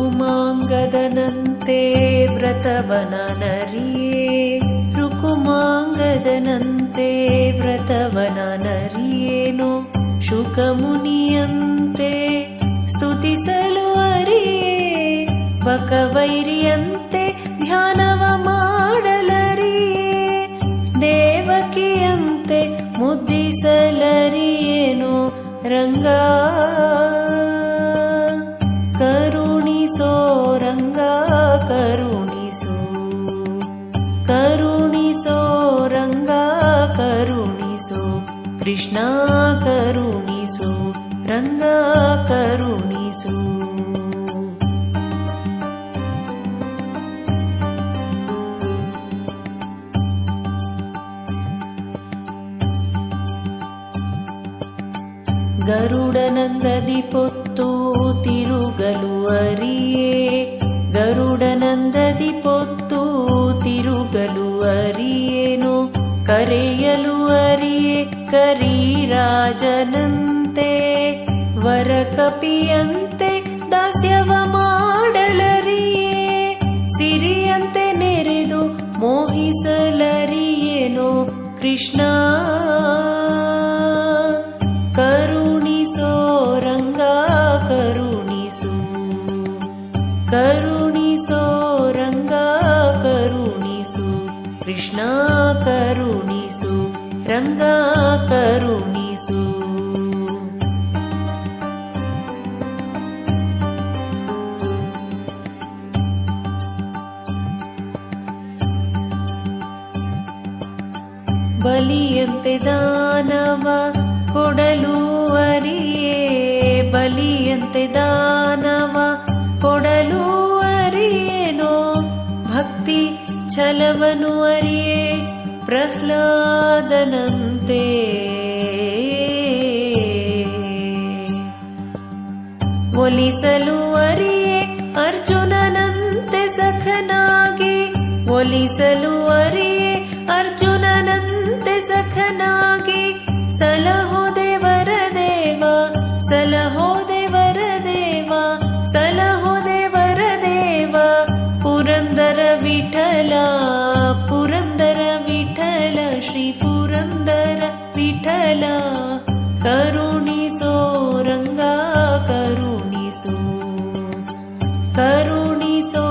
ರುಕುಮಾಂಗದನಂತೆ ವ್ರತವನ ನರಿಯೇ, ರುಕುಮಾಂಗದನಂತೆ ವ್ರತವನ ನರಿಯೇನು, ಶುಕಮುನಿಯಂತೆ ಸ್ತುತಿಸಲು ಅರಿಯೇ, ಬಕವೈರಿಯಂತೆ ಧ್ಯಾನವ ಮಾಡಲರಿಯೇ, ದೇವಕಿಯಂತೆ ಮುದ್ದಿಸಲರಿಯೇನು ರಂಗ. ಕರುಣಿಸೋ ರಂಗ ಕರುಣಿಸು, ಕರುಣಿಸೋ ರಂಗ ಕರುಣಿಸು, ಕೃಷ್ಣ ಕರುಣಿಸು ರಂಗ ಕರುಣಿಸು. ಗರುಡನಂದದಿ ಪೊತ್ತು ತಿರುಗಲು ಅರಿಯೇ, ಗರುಡನಂದದಿ ಪೊತ್ತು ತಿರುಗಲು ಅರಿಯೇನು, ಕರೆಯಲು ಅರಿಯೇ ಕರಿರಾಜನಂತೆ, ವರಕಪಿಯಂತೆ ದಾಸ್ಯವ ಮಾಡಲರಿಯೇ, ಸಿರಿಯಂತೆ ನೆರೆದು ಮೋಹಿಸಲರಿಯೇನೋ ಕೃಷ್ಣ. ಕರುಣಿಸೋ ರಂಗ ಕರುಣಿಸು, ಕರುಣಿಸೋ ರಂಗ ಕರುಣಿಸು, ಕೃಷ್ಣ ಕರುಣಿಸು ರಂಗ ಕರುಣಿಸು. ಬಲಿಯಂತೆ ದಾನವ ಕೊಡಲು ಅರಿಯೇ, ಬಲಿಯಂತೆ ದಾನವ ಕೊಡಲು ಅರಿಯೇನೋ, ಭಕ್ತಿ ಛಲವನು ಅರಿಯೇ ಪ್ರಹ್ಲಾದನಂತೆ, ಒಲಿಸಲು ಅರಿಯೇ ಅರ್ಜುನನಂತೆ ಸಖನಾಗಿ, ಒಲಿಸಲು ಅರಿಯೇ ಅರ್ಜುನನಂತೆ ಸಖನಾಗಿ, ಸಲಹೋ ದೇವರ ದೇವ, ಸಲಹೋ ದೇವರ ದೇವ, ಸಲಹೋ ದೇವರ ದೇವ, ಪುರಂದರ ವಿಠಲ, ಪುರಂದರ ವಿಠಲ, ಶ್ರೀ ಪುರಂದರ ವಿಠಲ. ಕರುಣಿಸೋ ರಂಗ ಕರುಣಿಸು, ಕರುಣಿಸೋ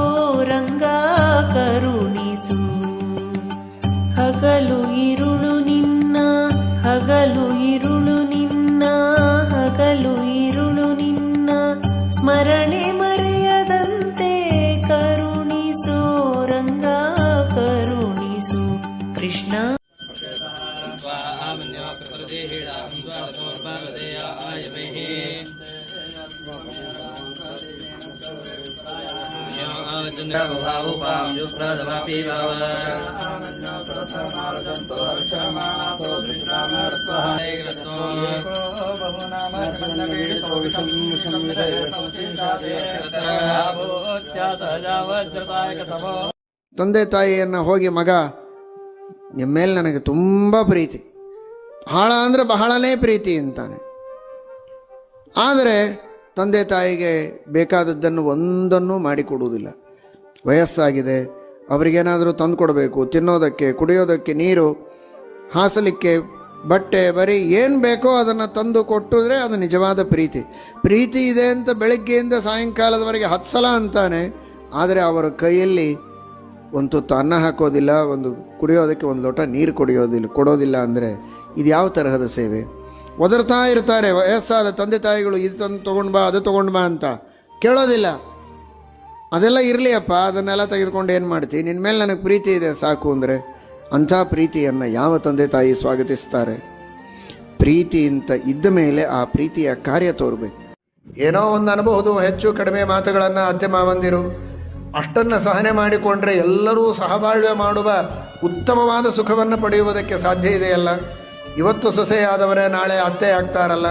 ರಂಗ ಕರುಣಿಸು. ಹಗಲು ಇರುಳು ನಿನ್ನ, ಹಗಲು ಇರುಳು ನಿನ್ನ, ಹಗಲು ಇರುಳು ನಿನ್ನ ಸ್ಮರಣೆ ಮರೆಯದಂತೆ, ಕರುಣಿಸೋ ರಂಗ ಕರುಣಿಸು ಕೃಷ್ಣ. ತಂದೆ ತಾಯಿಯನ್ನು ಹೋಗಿ, ಮಗ ನಿಮ್ಮ ಮೇಲೆ ನನಗೆ ತುಂಬ ಪ್ರೀತಿ, ಬಹಳ ಅಂದರೆ ಬಹಳನೇ ಪ್ರೀತಿ ಅಂತಾನೆ. ಆದರೆ ತಂದೆ ತಾಯಿಗೆ ಬೇಕಾದದ್ದನ್ನು ಒಂದನ್ನು ಮಾಡಿಕೊಡುವುದಿಲ್ಲ. ವಯಸ್ಸಾಗಿದೆ, ಅವರಿಗೇನಾದರೂ ತಂದು ಕೊಡಬೇಕು, ತಿನ್ನೋದಕ್ಕೆ, ಕುಡಿಯೋದಕ್ಕೆ ನೀರು, ಹಾಸಲಿಕ್ಕೆ ಬಟ್ಟೆ, ಬರೀ ಏನು ಬೇಕೋ ಅದನ್ನು ತಂದು ಕೊಟ್ಟಿದ್ರೆ ಅದು ನಿಜವಾದ ಪ್ರೀತಿ. ಪ್ರೀತಿ ಇದೆ ಅಂತ ಬೆಳಗ್ಗೆಯಿಂದ ಸಾಯಂಕಾಲದವರೆಗೆ 10 ಸಲ ಅಂತಾನೆ, ಆದರೆ ಅವರ ಕೈಯಲ್ಲಿ ಒಂದು ತುತ್ತು ಅನ್ನ ಹಾಕೋದಿಲ್ಲ, ಒಂದು ಕುಡಿಯೋದಕ್ಕೆ ಒಂದು ಲೋಟ ನೀರು ಕೊಡೋದಿಲ್ಲ ಅಂದರೆ ಇದು ಯಾವ ತರಹದ ಸೇವೆ? ಒದರ್ತಾ ಇರ್ತಾರೆ ವಯಸ್ಸಾದ ತಂದೆ ತಾಯಿಗಳು, ಇದು ತಂದು ತೊಗೊಂಡು ಬಾ, ಅದು ತೊಗೊಂಡು ಬಾ ಅಂತ ಕೇಳೋದಿಲ್ಲ. ಅದೆಲ್ಲ ಇರಲಿ ಅಪ್ಪ, ಅದನ್ನೆಲ್ಲ ತೆಗೆದುಕೊಂಡು ಏನು ಮಾಡ್ತೀವಿ, ನಿನ್ನ ಮೇಲೆ ನನಗೆ ಪ್ರೀತಿ ಇದೆ ಸಾಕು ಅಂದರೆ, ಅಂಥ ಪ್ರೀತಿಯನ್ನು ಯಾವ ತಂದೆ ತಾಯಿ ಸ್ವಾಗತಿಸ್ತಾರೆ? ಪ್ರೀತಿ ಅಂತ ಇದ್ದ ಮೇಲೆ ಆ ಪ್ರೀತಿಯ ಕಾರ್ಯ ತೋರಬೇಕು. ಏನೋ ಒಂದು ಅನ್ಬಹುದು, ಹೆಚ್ಚು ಕಡಿಮೆ ಮಾತುಗಳನ್ನು ಅತ್ತೆ ಮಾವಂದಿರು ಅಷ್ಟನ್ನು ಸಹನೆ ಮಾಡಿಕೊಂಡ್ರೆ ಎಲ್ಲರೂ ಸಹಬಾಳ್ವೆ ಮಾಡುವ ಉತ್ತಮವಾದ ಸುಖವನ್ನು ಪಡೆಯುವುದಕ್ಕೆ ಸಾಧ್ಯ ಇದೆಯಲ್ಲ. ಇವತ್ತು ಸೊಸೆಯಾದವರೇ ನಾಳೆ ಅತ್ತೆ ಆಗ್ತಾರಲ್ಲ,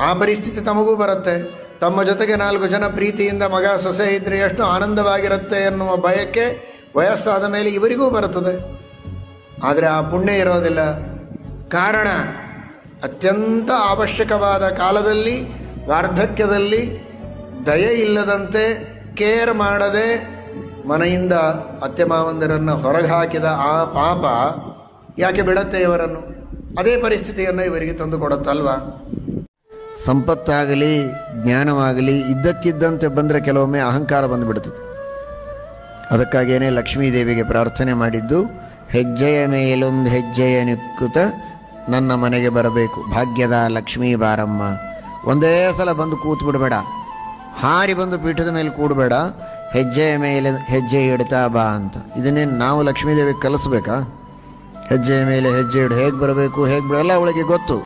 ಆ ಪರಿಸ್ಥಿತಿ ತಮಗೂ ಬರುತ್ತೆ. ತಮ್ಮ ಜೊತೆಗೆ 4 ಜನ ಪ್ರೀತಿಯಿಂದ ಮಗ ಸೊಸೆ ಇದ್ದರೆ ಎಷ್ಟು ಆನಂದವಾಗಿರುತ್ತೆ ಎನ್ನುವ ಬಯಕೆ ವಯಸ್ಸಾದ ಮೇಲೆ ಇವರಿಗೂ ಬರುತ್ತದೆ. ಆದರೆ ಆ ಪುಣ್ಯ ಇರೋದಿಲ್ಲ. ಕಾರಣ, ಅತ್ಯಂತ ಅವಶ್ಯಕವಾದ ಕಾಲದಲ್ಲಿ ವಾರ್ಧಕ್ಯದಲ್ಲಿ ದಯೆ ಇಲ್ಲದಂತೆ ಕೇರ್ ಮಾಡದೆ ಮನೆಯಿಂದ ಅತ್ತೆ ಮಾವಂದಿರನ್ನು ಹೊರಗೆ ಹಾಕಿದ ಆ ಪಾಪ ಯಾಕೆ ಬಿಡತ್ತೆ ಇವರನ್ನು? ಅದೇ ಪರಿಸ್ಥಿತಿಯನ್ನು ಇವರಿಗೆ ತಂದು ಕೊಡುತ್ತಲ್ವಾ? ಸಂಪತ್ತಾಗಲಿ ಜ್ಞಾನವಾಗಲಿ ಇದ್ದಕ್ಕಿದ್ದಂತೆ ಬಂದರೆ ಕೆಲವೊಮ್ಮೆ ಅಹಂಕಾರ ಬಂದುಬಿಡ್ತದೆ. ಅದಕ್ಕಾಗೇನೆ ಲಕ್ಷ್ಮೀದೇವಿಗೆ ಪ್ರಾರ್ಥನೆ ಮಾಡಿದ್ದು, ಹೆಜ್ಜೆಯ ಮೇಲೊಂದು ಹೆಜ್ಜೆಯ ನಿಕ್ಕುತ ನನ್ನ ಮನೆಗೆ ಬರಬೇಕು, ಭಾಗ್ಯದ ಲಕ್ಷ್ಮೀ ಬಾರಮ್ಮ. ಒಂದೇ ಸಲ ಬಂದು ಕೂತು ಬಿಡಬೇಡ, ಹಾರಿ ಬಂದು ಪೀಠದ ಮೇಲೆ ಕೂಡಬೇಡ, ಹೆಜ್ಜೆಯ ಮೇಲೆ ಹೆಜ್ಜೆ ಇಡ್ತಾ ಬಾ ಅಂತ. ಇದನ್ನೇ ನಾವು ಲಕ್ಷ್ಮೀದೇವಿಗೆ ಕಲಿಸ್ಬೇಕಾ? ಹೆಜ್ಜೆಯ ಮೇಲೆ ಹೆಜ್ಜೆ ಇಡು, ಹೇಗೆ ಬರಬೇಕು ಹೇಗೆ ಬಿಡಲ್ಲ ಅವಳಿಗೆ ಗೊತ್ತು.